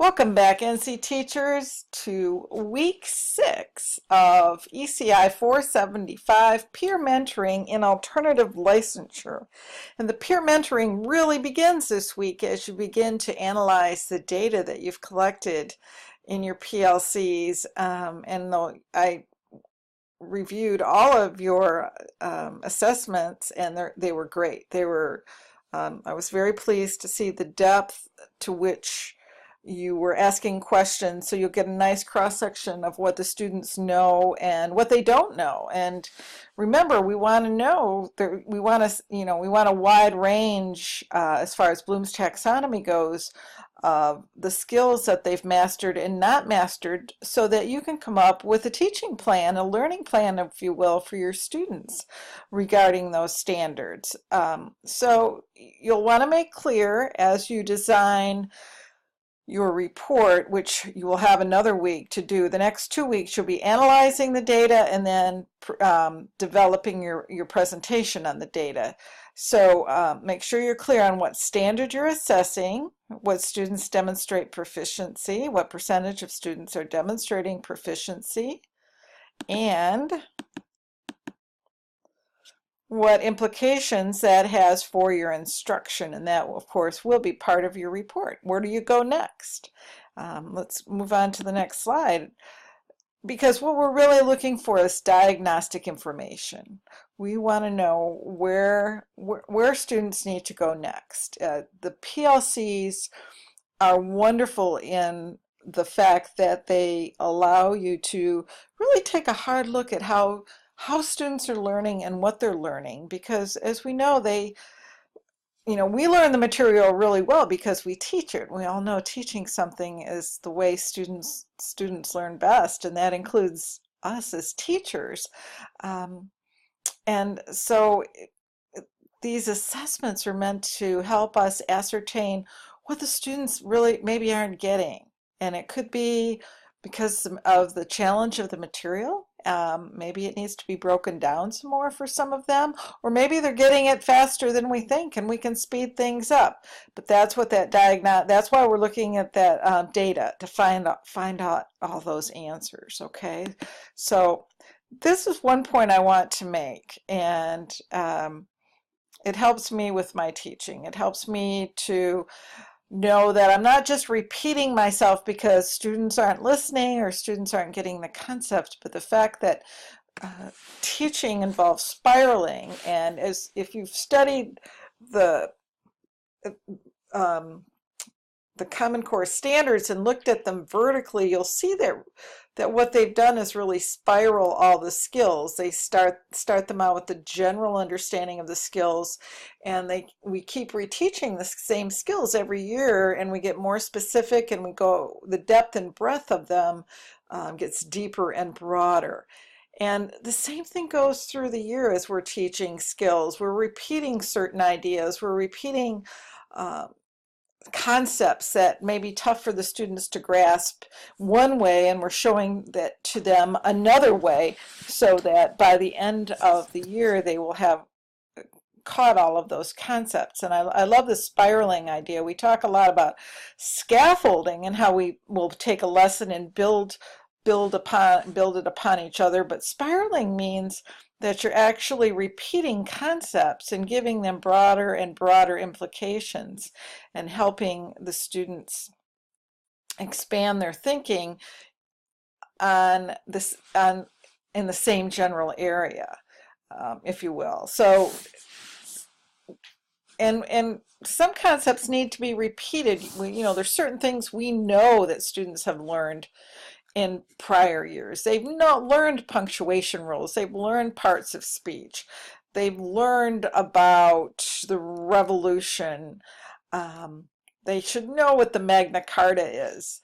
Welcome back, NC teachers, to week 6 of ECI 475 Peer Mentoring in Alternative Licensure. And the peer mentoring really begins this week as you begin to analyze the data that you've collected in your PLCs. I reviewed all of your assessments, and they were great. I was very pleased to see the depth to which you were asking questions, so you'll get a nice cross-section of what the students know and what they don't know. And remember, we want to know that we want a wide range as far as Bloom's taxonomy goes, the skills that they've mastered and not mastered, so that you can come up with a teaching plan, a learning plan, if you will, for your students regarding those standards. So you'll want to make clear as you design your report, which you will have another week to do. The next 2 weeks you'll be analyzing the data and then developing your presentation on the data. So make sure you're clear on what standard you're assessing, what students demonstrate proficiency, what percentage of students are demonstrating proficiency, and what implications that has for your instruction. And that, of course, will be part of your report. Where do you go next? Let's move on to the next slide, because what we're really looking for is diagnostic information. We want to know where students need to go next. The PLCs are wonderful in the fact that they allow you to really take a hard look at how students are learning and what they're learning, because as we know, we learn the material really well because we teach it. We all know teaching something is the way students learn best, and that includes us as teachers. And so these assessments are meant to help us ascertain what the students really maybe aren't getting. And it could be because of the challenge of the material. Maybe it needs to be broken down some more for some of them, or maybe they're getting it faster than we think and we can speed things up. But that's what that's why we're looking at that data, to find out all those answers. Okay, so this is one point I want to make, and it helps me with my teaching. It helps me to know that I'm not just repeating myself because students aren't listening or students aren't getting the concept, but the fact that teaching involves spiraling. And if you've studied the Common Core standards and looked at them vertically, you'll see that what they've done is really spiral all the skills. They start them out with the general understanding of the skills, and we keep reteaching the same skills every year, and we get more specific, and the depth and breadth of them gets deeper and broader. And the same thing goes through the year as we're teaching skills. We're repeating certain ideas. We're repeating concepts that may be tough for the students to grasp one way, and we're showing that to them another way, so that by the end of the year they will have caught all of those concepts. And I love the spiraling idea. We talk a lot about scaffolding and how we will take a lesson and build it upon each other, but spiraling means that you're actually repeating concepts and giving them broader and broader implications, and helping the students expand their thinking in the same general area, if you will. So, and some concepts need to be repeated. There's certain things we know that students have learned in prior years. They've not learned punctuation rules. They've learned parts of speech. They've learned about the Revolution. They should know what the Magna Carta is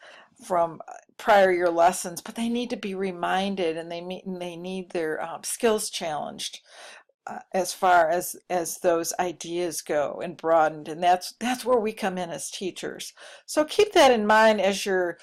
from prior year lessons, but they need to be reminded, and they need their skills challenged as far as those ideas go, and broadened. And that's where we come in as teachers. So keep that in mind as you're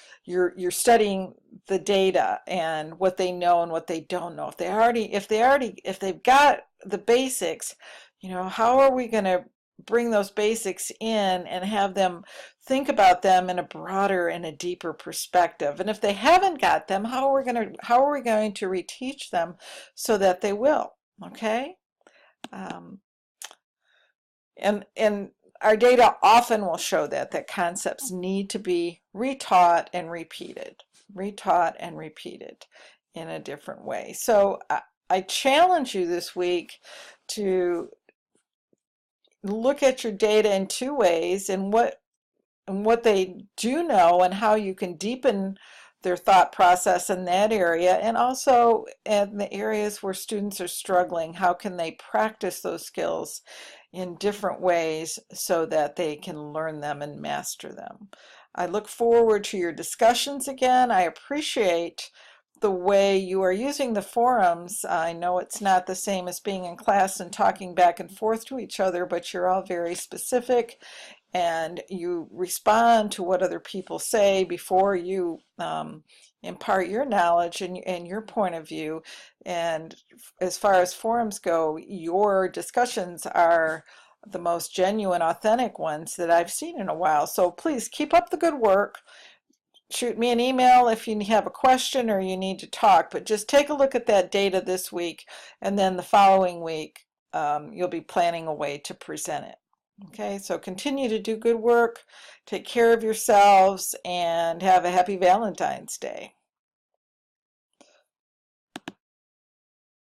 studying the data and what they know and what they don't know. If they've got the basics, how are we going to bring those basics in and have them think about them in a broader and a deeper perspective. And if they haven't got them, how are we going to reteach them so that they will? Okay. Um, and our data often will show that concepts need to be retaught and repeated in a different way. So I challenge you this week to look at your data in two ways, and what they do know and how you can deepen their thought process in that area, and also in the areas where students are struggling, how can they practice those skills in different ways so that they can learn them and master them. I look forward to your discussions again. I appreciate the way you are using the forums. I know it's not the same as being in class and talking back and forth to each other, but you're all very specific and you respond to what other people say before you impart your knowledge and your point of view. And as far as forums go, your discussions are the most genuine, authentic ones that I've seen in a while. So please keep up the good work. Shoot me an email if you have a question or you need to talk, but just take a look at that data this week, and then the following week you'll be planning a way to present it. Okay, so continue to do good work, take care of yourselves, and have a happy Valentine's Day.